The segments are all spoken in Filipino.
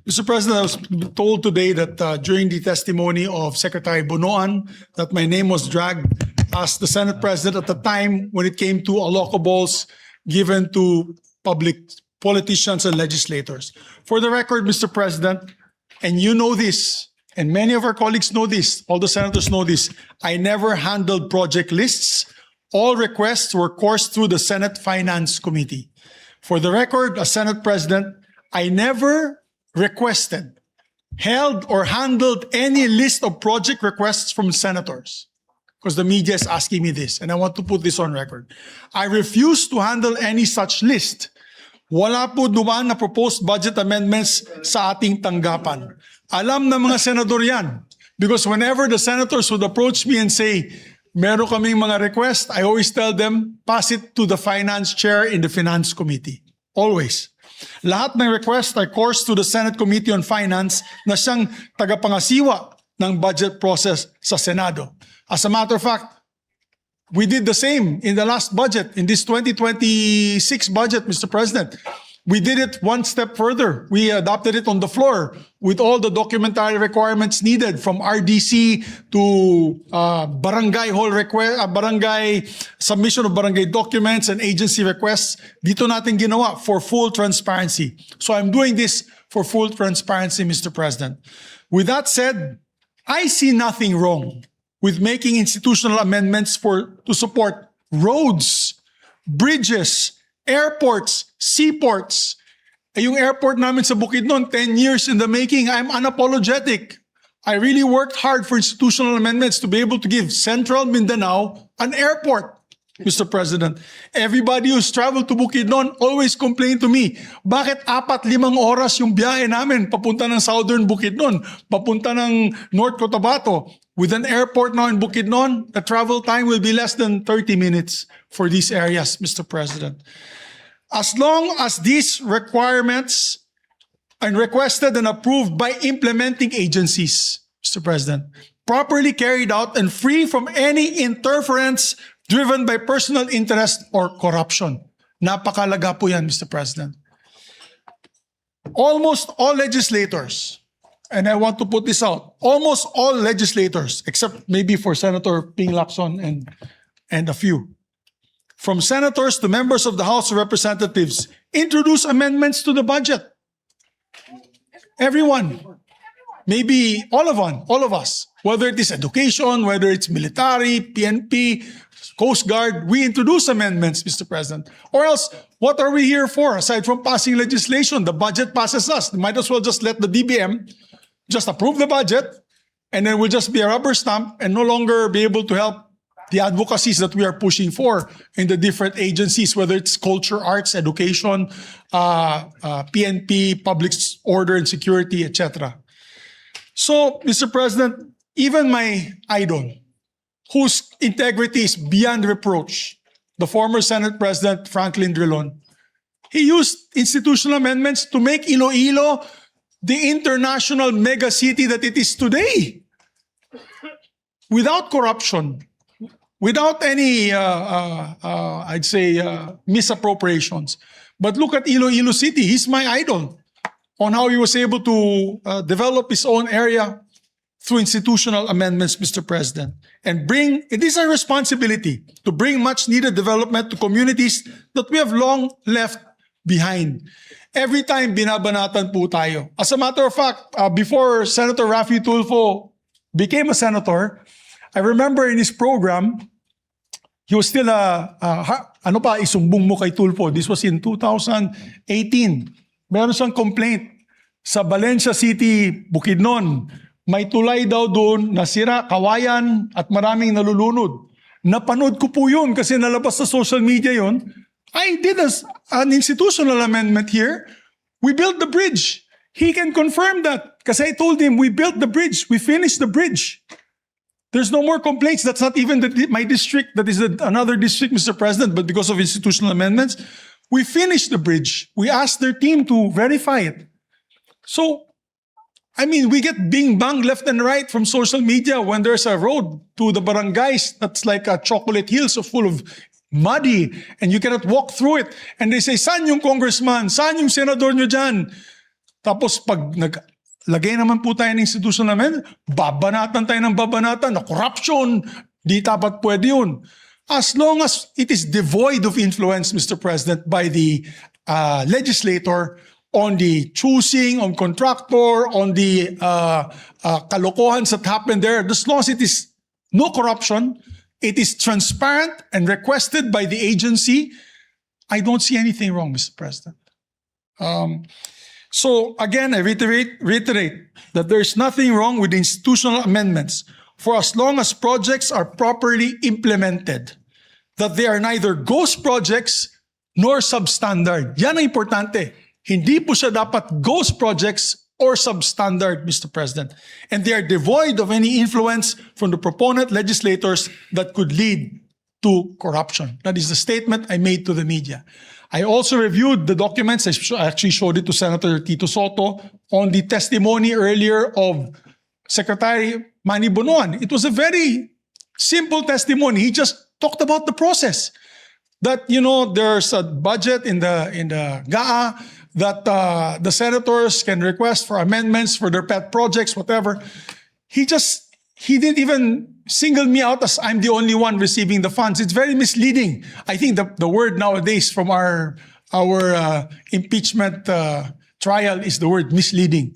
Mr. President, I was told today that during the testimony of Secretary Bonoan that my name was dragged as the Senate President at the time when it came to allocables given to public politicians and legislators. For the record, Mr. President, and you know this, and many of our colleagues know this, all the senators know this, I never handled project lists. All requests were coursed through the Senate Finance Committee. For the record, as Senate President, I never requested, held, or handled any list of project requests from senators. Because the media is asking me this, and I want to put this on record. I refuse to handle any such list. Wala po dumaan na proposed budget amendments sa ating tanggapan. Alam na mga senador yan. Because whenever the senators would approach me and say, meron kaming mga request, I always tell them, pass it to the finance chair in the finance committee. Always. Lahat ng request ay course to the Senate Committee on Finance na siyang tagapangasiwa ng budget process sa Senado. As a matter of fact, we did the same in the last budget, in this 2026 budget, Mr. President. We did it one step further. We adopted it on the floor with all the documentary requirements needed from RDC to barangay hall request, barangay submission of barangay documents and agency requests. Dito natin ginawa for full transparency. So I'm doing this for full transparency, Mr. President. With that said, I see nothing wrong with making institutional amendments to support roads, bridges, airports, seaports. Yung airport namin sa Bukidnon, 10 years in the making, I'm unapologetic. I really worked hard for institutional amendments to be able to give Central Mindanao an airport, Mr. President. Everybody who's traveled to Bukidnon always complain to me, bakit 4-5 oras yung biyahe namin papunta ng Southern Bukidnon, papunta ng North Cotabato. With an airport now in Bukidnon, the travel time will be less than 30 minutes for these areas, Mr. President. As long as these requirements are requested and approved by implementing agencies, Mr. President, properly carried out and free from any interference driven by personal interest or corruption. Napakalaga po yan, Mr. President. Almost all legislators, and I want to put this out, almost all legislators, except maybe for Senator Ping Lacson and a few, from senators to members of the House of Representatives, introduce amendments to the budget. Everyone, maybe all of us, whether it is education, whether it's military, PNP, Coast Guard, we introduce amendments, Mr. President. Or else, what are we here for? Aside from passing legislation, the budget passes us. Might as well just let the DBM just approve the budget, and then we'll just be a rubber stamp and no longer be able to help the advocacies that we are pushing for in the different agencies, whether it's culture, arts, education, PNP, public order and security, etc. So, Mr. President, even my idol, whose integrity is beyond reproach, the former Senate President Franklin Drilon, he used institutional amendments to make Iloilo the international mega city that it is today, without corruption, without any, I'd say, misappropriations. But look at Iloilo City. He's my idol on how he was able to develop his own area through institutional amendments, Mr. President, and it is our responsibility to bring much needed development to communities that we have long left behind. Every time binabanatan po tayo. As a matter of fact, before Senator Raffy Tulfo became a senator, I remember in his program, he was still isumbong mo kay Tulfo. This was in 2018. Meron siyang complaint sa Valencia City, Bukidnon. May tulay daw doon, nasira, kawayan, at maraming nalulunod. Napanood ko po yun kasi nalabas sa social media yun. I did an institutional amendment here. We built the bridge. He can confirm that. Kasi I told him, we built the bridge. We finished the bridge. There's no more complaints. That's not even my district. That is another district, Mr. President. But because of institutional amendments, we finished the bridge. We asked their team to verify it. So, I mean, we get bing-bang left and right from social media when there's a road to the barangays that's like a chocolate hill, so full of muddy, and you cannot walk through it. And they say, saan yung congressman? Saan yung senador nyo dyan? Tapos pag naglagay naman po tayo ng institutional amendment, babanatan tayo ng babanatan na corruption, di dapat pwede yun. As long as it is devoid of influence, Mr. President, by the legislator on the choosing, on contractor, on the kalokohans that happened there, as long as it is no corruption, it is transparent and requested by the agency, I don't see anything wrong, Mr. President. So again, I reiterate that there is nothing wrong with institutional amendments for as long as projects are properly implemented, that they are neither ghost projects nor substandard. Yan ang importante. Hindi po siya dapat ghost projects or substandard, Mr. President. And they are devoid of any influence from the proponent legislators that could lead to corruption. That is the statement I made to the media. I also reviewed the documents. I actually showed it to Senator Tito Soto on the testimony earlier of Secretary Manny Bonoan. It was a very simple testimony. He just talked about the process. That, you know, there's a budget in the GAA, that the senators can request for amendments for their pet projects, whatever. He didn't even single me out as I'm the only one receiving the funds. It's very misleading. I think the word nowadays from our impeachment trial is the word misleading.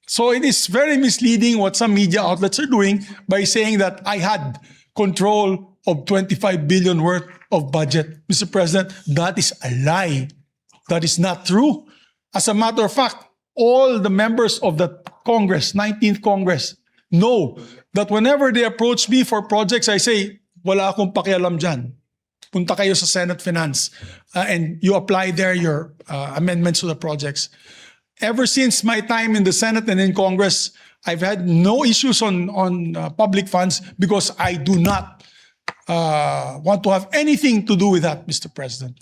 So it is very misleading what some media outlets are doing by saying that I had control of 25 billion worth of budget. Mr. President, that is a lie. That is not true. As a matter of fact, all the members of the Congress, 19th Congress, know that whenever they approach me for projects, I say, wala akong pakialam dyan. Punta kayo sa Senate Finance and you apply there your amendments to the projects. Ever since my time in the Senate and in Congress, I've had no issues on public funds because I do not want to have anything to do with that, Mr. President,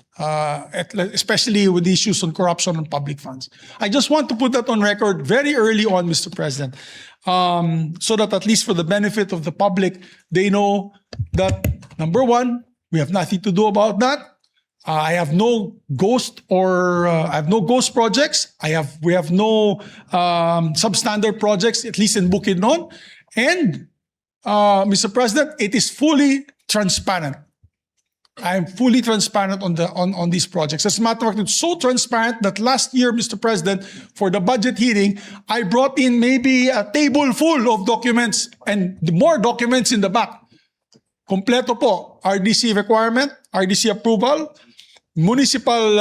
especially with the issues on corruption on public funds. I just want to put that on record very early on, Mr. President, so that at least for the benefit of the public, they know that, number one, we have nothing to do about that. I have no ghost projects. We have no substandard projects, at least in Bukidnon. And Mr. President, it is fully transparent. I am fully transparent on these projects. As a matter of fact, it's so transparent that last year, Mr. President, for the budget hearing, I brought in maybe a table full of documents and more documents in the back. Kompleto po. RDC requirement, RDC approval, municipal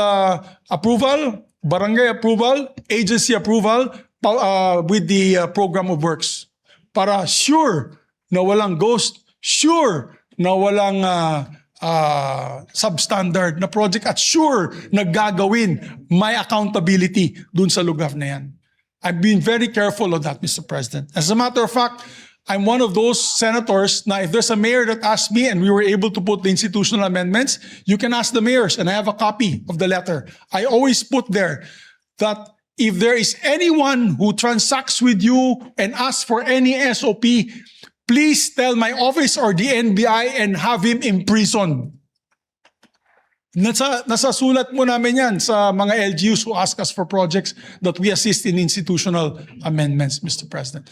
approval, barangay approval, agency approval with the program of works. Para sure na walang ghost, sure na walang substandard na project at sure na gagawin may accountability dun sa lugar na yan. I've been very careful of that, Mr. President. As a matter of fact, I'm one of those senators na if there's a mayor that asked me and we were able to put the institutional amendments, you can ask the mayors and I have a copy of the letter. I always put there that if there is anyone who transacts with you and asks for any SOP, please tell my office or the NBI and have him imprisoned. Nasa sulat mo namin yan sa mga LGUs who ask us for projects that we assist in institutional amendments, Mr. President.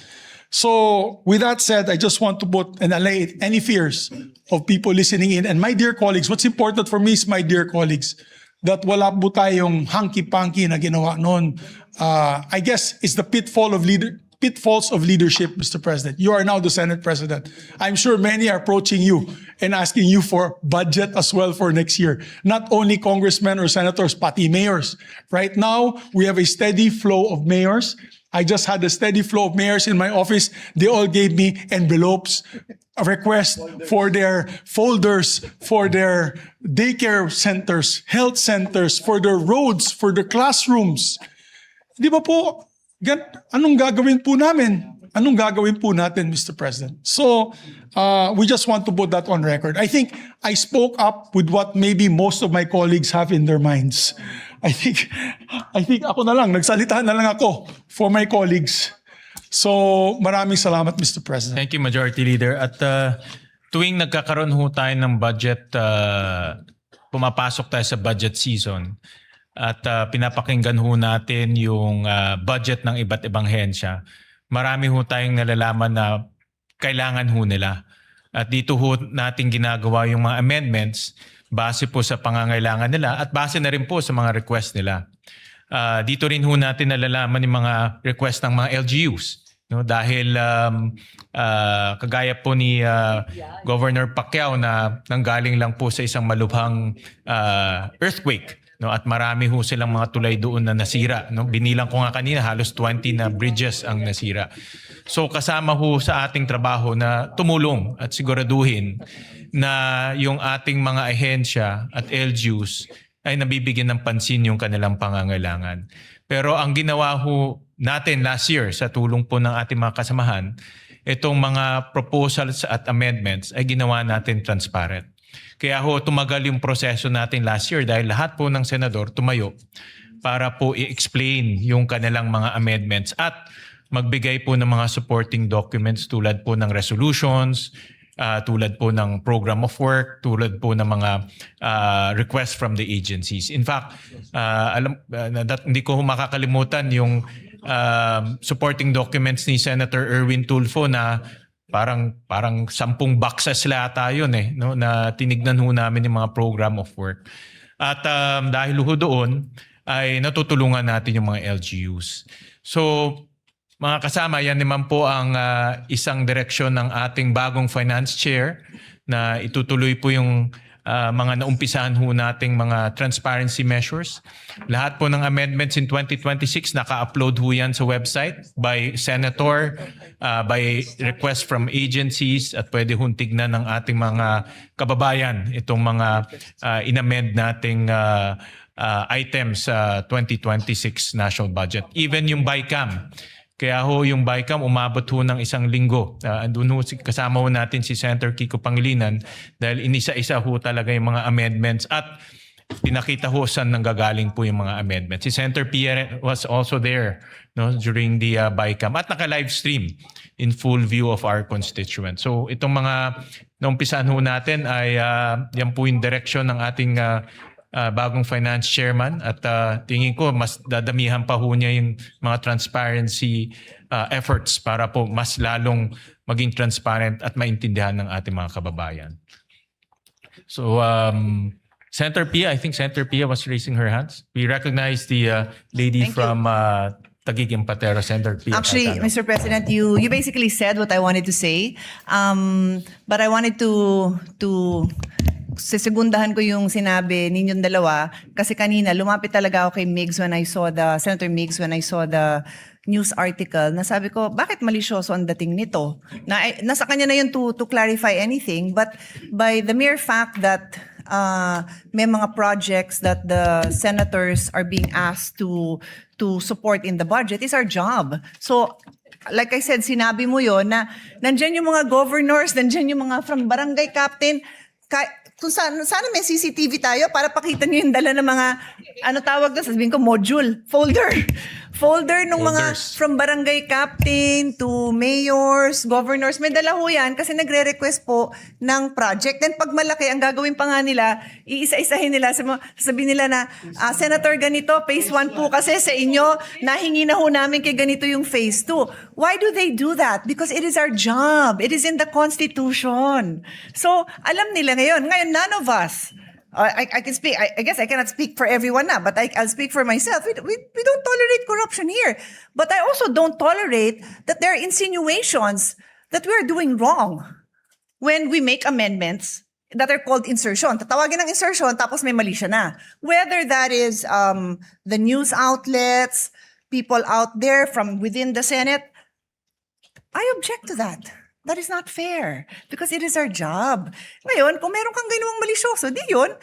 So with that said, I just want to put and allay any fears of people listening in. And my dear colleagues, what's important for me is, my dear colleagues, that wala po tayong hanky-panky na ginawa noon. I guess it's the pitfalls of leadership, Mr. President. You are now the Senate President. I'm sure many are approaching you and asking you for budget as well for next year. Not only congressmen or senators, pati mayors. Right now, we have a steady flow of mayors. I just had a steady flow of mayors in my office. They all gave me envelopes, a request for their folders, for their daycare centers, health centers, for their roads, for their classrooms. Di ba po, anong gagawin po namin? Anong gagawin po natin, Mr. President? So, we just want to put that on record. I think I spoke up with what maybe most of my colleagues have in their minds. I think ako na lang, nagsalita na lang ako for my colleagues. So, maraming salamat, Mr. President. Thank you, Majority Leader. At tuwing nagkakaroon ho tayo ng budget, pumapasok tayo sa budget season, at pinapakinggan ho natin yung budget ng iba't ibang hensya, marami ho tayong nalalaman na kailangan ho nila. At dito ho natin ginagawa yung mga amendments base po sa pangangailangan nila at base na rin po sa mga request nila. Dito rin ho natin nalalaman yung mga request ng mga LGUs. No, dahil kagaya po ni Governor Pacquiao na nanggaling lang po sa isang malubhang earthquake, no, at marami ho silang mga tulay doon na nasira, no. Binilang ko nga kanina halos 20 na bridges ang nasira. So kasama ho sa ating trabaho na tumulong at siguraduhin na yung ating mga ahensya at LGUs ay nabibigyan ng pansin yung kanilang pangangailangan. Pero ang ginawa ho natin last year sa tulong po ng ating mga kasamahan, itong mga proposals at amendments ay ginawa natin transparent. Kaya ho tumagal yung proseso natin last year dahil lahat po ng senador tumayo para po i-explain yung kanilang mga amendments at magbigay po ng mga supporting documents tulad po ng resolutions, tulad po ng program of work, tulad po ng mga requests from the agencies. In fact, hindi ko makakalimutan yung supporting documents ni Senator Erwin Tulfo na parang 10 boxes lata yun no, na tinignan ho namin yung mga program of work. At dahil ho doon ay natutulungan natin yung mga LGUs. So mga kasama, yan naman po ang isang direksyon ng ating bagong finance chair na itutuloy po yung mga naumpisahan ho nating mga transparency measures. Lahat po ng amendments in 2026 naka-upload ho yan sa website by senator, by request from agencies at pwede hong tignan ng ating mga kababayan itong mga inamend nating items sa 2026 national budget. Even yung BICAM. Kaya ho yung BICAM umabot ho ng 1 linggo. Andun ho kasama ho natin si Senator Kiko Pangilinan dahil inisa-isa ho talaga yung mga amendments at pinakita ho saan nanggagaling po yung mga amendments. Si Senator Pierre was also there, no, during the BICAM at naka-live stream in full view of our constituents. So itong mga naumpisahan ho natin ay yan po yung direksyon ng ating bagong finance chairman at tingin ko mas dadamihan pa ho niya yung mga transparency efforts para po mas lalong maging transparent at maintindihan ng ating mga kababayan. So Senator Pia, I think Senator Pia was raising her hands. We recognize the lady from Taguig and Patero, Senator Pia. Actually, Cayetano. Mr. President, you basically said what I wanted to say. But I wanted to sisegundahan ko yung sinabi ninyong dalawa kasi kanina lumapit talaga ako kay Migs when I saw Senator Migs when I saw the news article na sabi ko, bakit malisyoso ang dating nito? Nasa kanya na yun to clarify anything, but by the mere fact that may mga projects that the senators are being asked to support in the budget is our job. So like I said, sinabi mo yon na nandyan yung mga governors, nandyan yung mga from barangay captain, kung sana may CCTV tayo para pakita niyo yung dala ng mga, ano tawag doon, sabihin ko, module, folder ng mga Folders. from barangay captain to mayors, governors, may dala ho yan kasi nagre-request po ng project. Then pag malaki, ang gagawin pa nga nila, iisa-isahin nila, sabihin nila na, Senator ganito, phase 1 po kasi sa inyo, nahingi na ho namin kay ganito yung phase 2. Why do they do that? Because it is our job. It is in the Constitution. So, alam nila ngayon, none of us, I can speak, I guess I cannot speak for everyone now, but I'll speak for myself. We don't tolerate corruption here. But I also don't tolerate that there are insinuations that we are doing wrong when we make amendments that are called insertion. Tatawagin ng insertion, tapos may mali siya na. Whether that is the news outlets, people out there from within the Senate, I object to that. That is not fair because it is our job. Ngayon, kung meron kang ginawang malisyoso, di yun,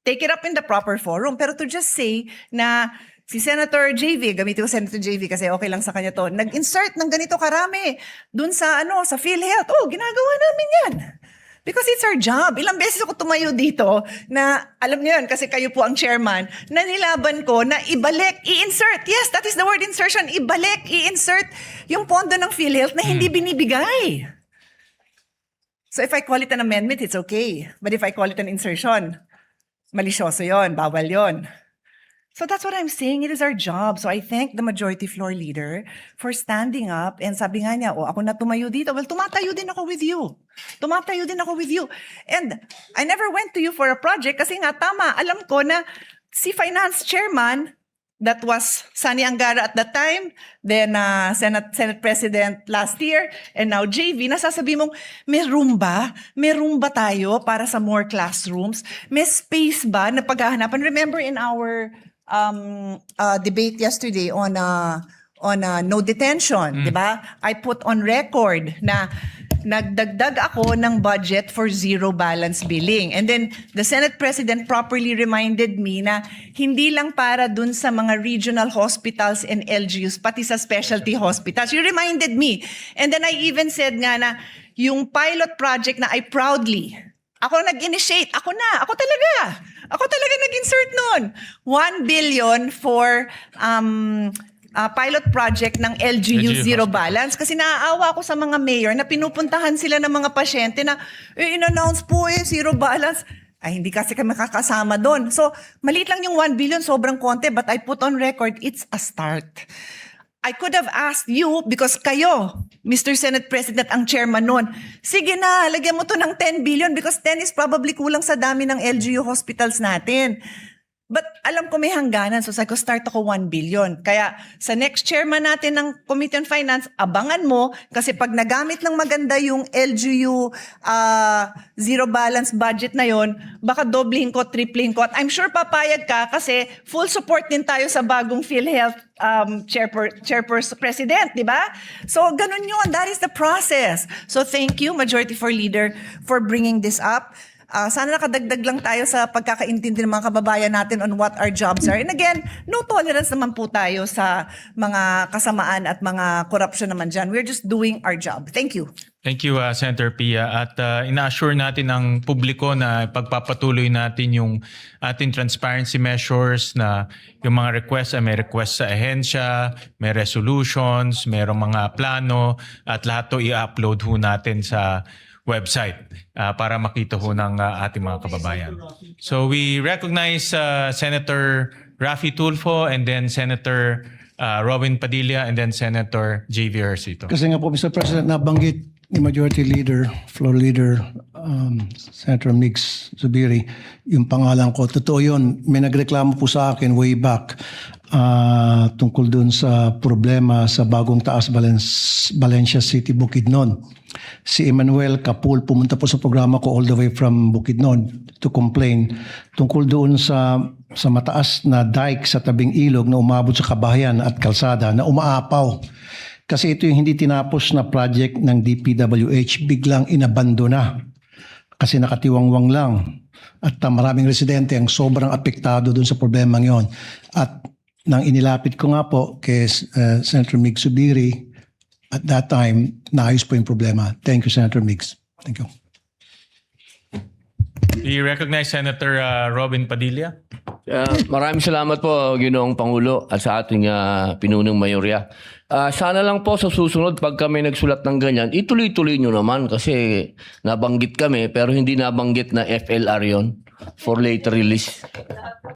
take it up in the proper forum. Pero to just say na si Senator JV, gamitin ko Senator JV kasi okay lang sa kanya to, nag-insert ng ganito karami dun sa, sa PhilHealth. Oh, ginagawa namin yan. Because it's our job. Ilang beses ako tumayo dito na, alam niyo yun, kasi kayo po ang chairman, na nilaban ko na ibalik, i-insert. Yes, that is the word insertion. Ibalik, i-insert yung pondo ng PhilHealth na hindi binibigay. So if I call it an amendment, it's okay. But if I call it an insertion, malisyoso yon, bawal yon. So that's what I'm saying. It is our job. So I thank the majority floor leader for standing up and sabi nga niya, oh, ako na tumayo dito. Well, tumatayo din ako with you. Tumatayo din ako with you. And I never went to you for a project kasi nga tama, alam ko na si finance chairman, that was Sani Angara at that time, then Senate President last year, and now JV, nasasabi mong, may room ba? May room ba tayo para sa more classrooms? May space ba na paghahanapan? Remember in our debate yesterday on no detention, di ba? I put on record na nagdagdag ako ng budget for zero balance billing. And then the Senate President properly reminded me na hindi lang para dun sa mga regional hospitals and LGUs, pati sa specialty hospitals. You reminded me. And then I even said nga na yung pilot project na I proudly, ako nag-initiate, ako talaga nag-insert nun. 1 billion for pilot project ng LGU Zero Balance kasi naaawa ako sa mga mayor na pinupuntahan sila ng mga pasyente na in-announce po Zero Balance. Ay, hindi kasi kami makakasama doon. So, maliit lang yung 1 billion, sobrang konti, but I put on record, it's a start. I could have asked you, because kayo, Mr. Senate President, ang chairman nun, sige na, lagyan mo to ng 10 billion because 10 is probably kulang sa dami ng LGU hospitals natin. But alam ko may hangganan, so sabi ko, start ako 1 billion. Kaya sa next chairman natin ng Committee on Finance, abangan mo, kasi pag nagamit ng maganda yung LGU zero balance budget na yon, baka doblehin ko, triplehin ko. At I'm sure papayag ka kasi full support din tayo sa bagong PhilHealth chairperson, president, di ba? So ganun yun, that is the process. So thank you, Majority Floor Leader, for bringing this up. Sana nakadagdag lang tayo sa pagkakaintindi ng mga kababayan natin on what our jobs are. And again, no tolerance naman po tayo sa mga kasamaan at mga corruption naman dyan. We're just doing our job. Thank you. Thank you, Senator Pia. At ina-assure natin ang publiko na pagpapatuloy natin yung ating transparency measures na yung mga requests, may request sa ahensya, may resolutions, mayroong mga plano, at lahat to i-upload ho natin sa website para makita ho ng ating mga kababayan. So we recognize Senator Raffy Tulfo and then Senator Robin Padilla and then Senator JV Ejercito. Kasi nga po, Mr. President, nabanggit ni Majority Leader, Floor Leader, Senator Mix Zubiri, yung pangalan ko. Totoo yun, may nagreklamo po sa akin way back tungkol dun sa problema sa Bagong Taas, Valencia City, Bukidnon. Si Emmanuel Capul pumunta po sa programa ko all the way from Bukidnon to complain tungkol doon sa mataas na dike sa tabing ilog na umabot sa kabahayan at kalsada na umaapaw. Kasi ito yung hindi tinapos na project ng DPWH, biglang inabandona kasi nakatiwangwang lang. At maraming residente ang sobrang apektado doon sa problemang yon. At nang inilapit ko nga po kay Senator Mig Zubiri, at that time, naayos po yung problema. Thank you, Senator Mix. Thank you. We recognize Senator Robin Padilla. Maraming salamat po, Ginoong Pangulo, at sa ating pinunong mayorya. Sana lang po sa susunod, pag kami nagsulat ng ganyan, ituloy-tuloy nyo naman kasi nabanggit kami pero hindi nabanggit na FLR yon for later release.